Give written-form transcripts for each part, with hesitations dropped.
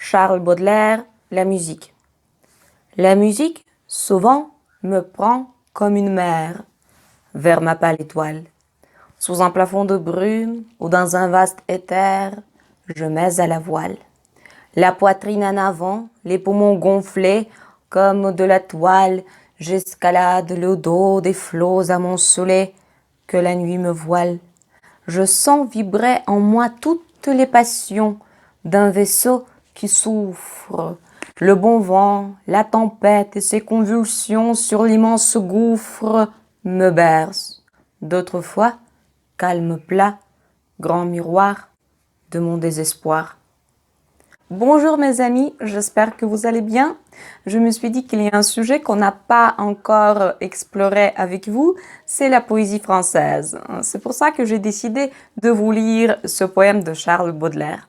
Charles Baudelaire, la musique. La musique, souvent, me prend comme une mer vers ma pâle étoile. Sous un plafond de brume ou dans un vaste éther, je mets à la voile. La poitrine en avant, les poumons gonflés comme de la toile, j'escalade le dos des flots amoncelés que la nuit me voile. Je sens vibrer en moi toutes les passions d'un vaisseau qui souffre. Le bon vent, la tempête et ses convulsions sur l'immense gouffre me bercent. D'autres fois, calme plat, grand miroir de mon désespoir. Bonjour mes amis, j'espère que vous allez bien. Je me suis dit qu'il y a un sujet qu'on n'a pas encore exploré avec vous, c'est la poésie française. C'est pour ça que j'ai décidé de vous lire ce poème de Charles Baudelaire.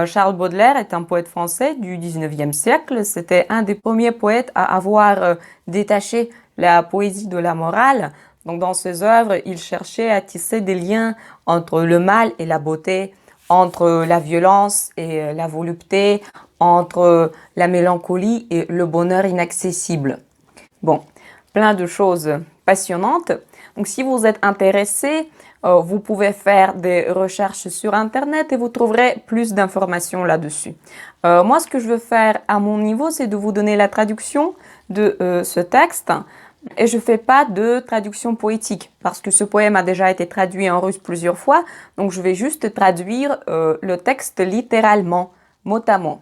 Charles Baudelaire est un poète français du 19e siècle. C'était un des premiers poètes à avoir détaché la poésie de la morale. Donc dans ses œuvres, il cherchait à tisser des liens entre le mal et la beauté, entre la violence et la volupté, entre la mélancolie et le bonheur inaccessible. Bon, plein de choses passionnantes. Donc si vous êtes intéressé, vous pouvez faire des recherches sur Internet et vous trouverez plus d'informations là-dessus. Moi, ce que je veux faire à mon niveau, c'est de vous donner la traduction de ce texte. Et je ne fais pas de traduction poétique parce que ce poème a déjà été traduit en russe plusieurs fois. Donc je vais juste traduire le texte littéralement, mot à mot.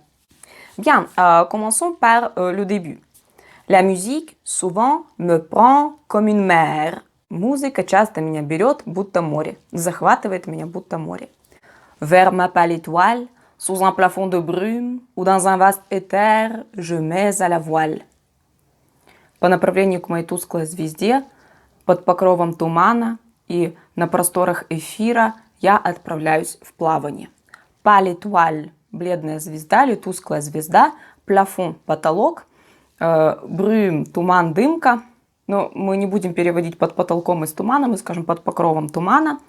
Bien, commençons par le début. La musique, souvent, me prend comme une mer. Музыка часто меня берет, будто море. Захватывает меня, будто море. Vers ma pâle étoile, sous un plafond de brume ou dans un vaste éther, je mets à la voile. По направлению к моей тусклой звезде, под покровом тумана и на просторах эфира я отправляюсь в плавание. Pâle étoile, бледная звезда или тусклая звезда, plafond, потолок, brume, туман, дымка. Но мы не будем переводить под потолком из тумана, мы скажем под покровом тумана.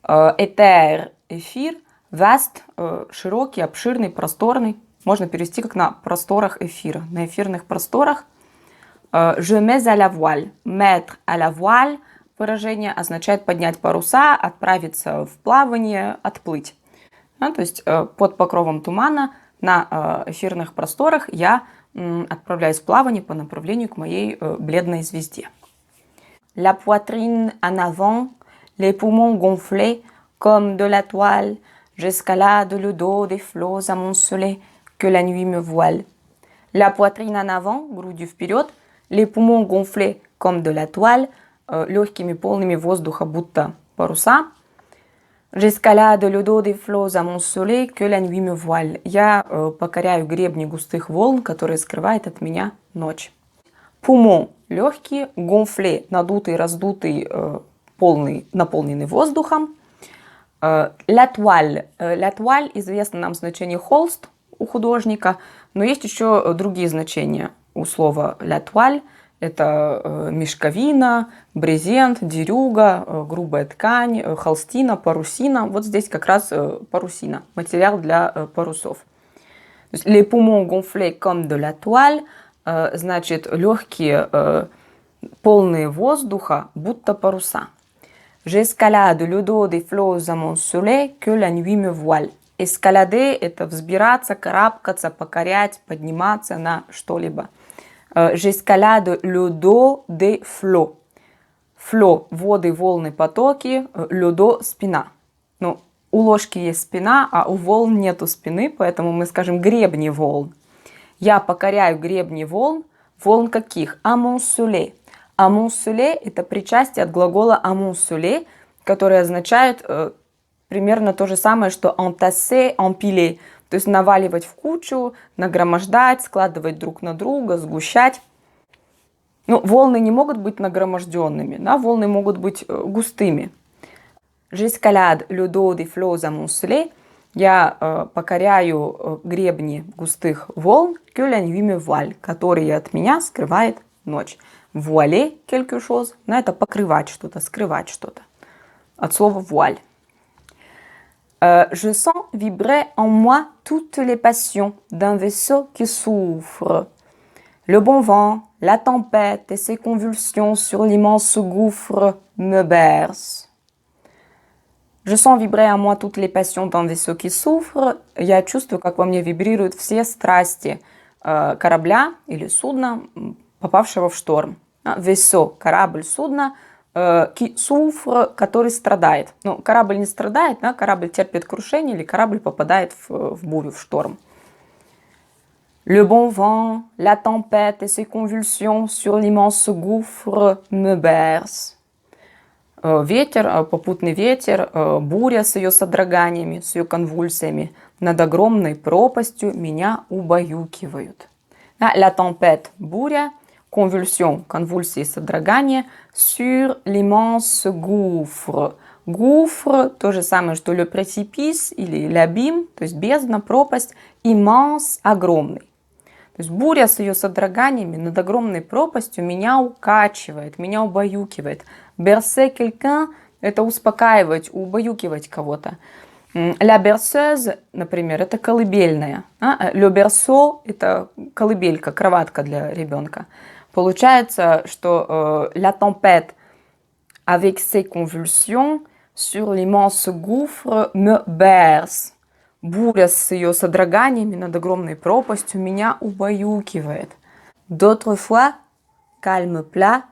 Éther, эфир, vaste, широкий, обширный, просторный. Можно перевести как на просторах эфира, на эфирных просторах. Je mets à la voile. Mettre à la voile выражение означает поднять паруса, отправиться в плавание, отплыть. То есть под покровом тумана на эфирных просторах я отправляюсь в плавание по направлению к моей бледной звезде. La poitrine en avant, les poumons gonflés comme de la toile, j'escalade le dos des flots amoncelés que la nuit me voile. La poitrine en avant, грудью вперед, les poumons gonflés comme de la toile, легкими полными воздуха, будто паруса. J'escalade le dos des flots amoncelés que la nuit me voile. Я покоряю гребни густых волн, которые скрывает от меня ночь. Poumon – легкие, gonflé – надутый, раздутый, полный, наполненный воздухом. La toile. La toile известно нам значение холст у художника, но есть еще другие значения у слова la toile. Это мешковина, брезент, дерюга, грубая ткань, холстина, парусина. Вот здесь как раз парусина, материал для парусов. То есть les poumons gonflés comme de la toile, значит легкие, полные воздуха, будто паруса. J'escalade le dos des flots amoncelés que la nuit me voile. Escalader – это взбираться, карабкаться, покорять, подниматься на что-либо. J'escalade le dos des flots. Flots – воды, волны, потоки. Le dos – спина. Ну, у ложки есть спина, а у волн нету спины, поэтому мы скажем гребни волн. Я покоряю гребни волн. Волн каких? Amoncelés. Amoncelés – это причастие от глагола amonceler, который означает примерно то же самое, что entasser, empiler. То есть наваливать в кучу, нагромождать, складывать друг на друга, сгущать. Ну, волны не могут быть нагроможденными, да? Волны могут быть густыми. J'escalade le dos des flots amoncelés. Я покоряю гребни густых волн, que la nuit me voile, которые от меня скрывает ночь. Voiler quelque chose, это покрывать что-то, скрывать что-то. От слова voile. Je sens vibrer en moi toutes les passions d'un vaisseau qui souffre. Le bon vent, la tempête et ses convulsions sur l'immense gouffre me bercent. Je sens vibrer en moi toutes les passions d'un vaisseau qui souffre. Я чувствую, как во мне вибрируют все страсти корабля или судна, попавшего в шторм. Vaisseau, корабль, судно, qui souffre, который страдает. Ну, корабль не страдает, да, корабль терпит крушение или корабль попадает в бурю, в шторм. Le bon vent, la tempête et ses convulsions sur l'immense gouffre me bercent. Ветер, попутный ветер, буря с ее содроганиями, с ее конвульсиями над огромной пропастью меня убаюкивают. La tempête, буря, convulsion, конвульсии, содрогания, sur l'immense gouffre. Gouffre, то же самое, что le précipice или l'abîme, то есть бездна, пропасть, immense, огромный. То есть буря с ее содроганиями над огромной пропастью меня укачивает, меня убаюкивает. Bercer quelqu'un – это успокаивать, убаюкивать кого-то. La berceuse, например, это колыбельная. Le berceau – это колыбелька, кроватка для ребенка. Получается, что la tempête avec ses convulsions sur l'immense gouffre me berce. Буря с ее содроганиями над огромной пропастью меня убаюкивает. D'autres fois, calme plat,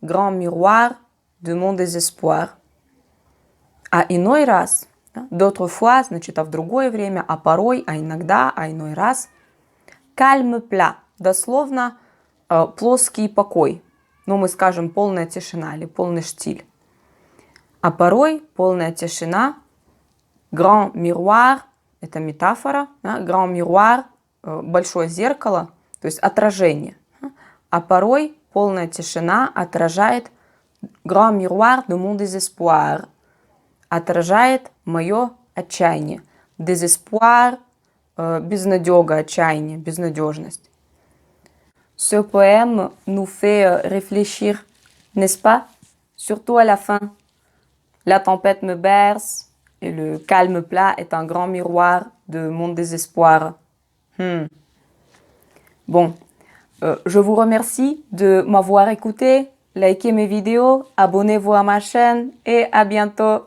grand miroir de mon désespoir. А иной раз, d'autres fois, значит, а в другое время, а порой, а иногда, а иной раз. Calme plat, дословно плоский покой. Ну, мы скажем полная тишина или полный штиль. А порой полная тишина, grand miroir, это метафора, grand miroir, большое зеркало, то есть отражение. А порой полная тишина отражает grand miroir de mon désespoir, отражает мое отчаяние. Désespoir, безнадега, отчаяние, безнадежность. Ce poème nous fait réfléchir, n'est-ce pas? Surtout à la fin. La tempête me berce et le calme plat est un grand miroir de mon désespoir. Bon, je vous remercie de m'avoir écouté. Likez mes vidéos, abonnez-vous à ma chaîne et à bientôt.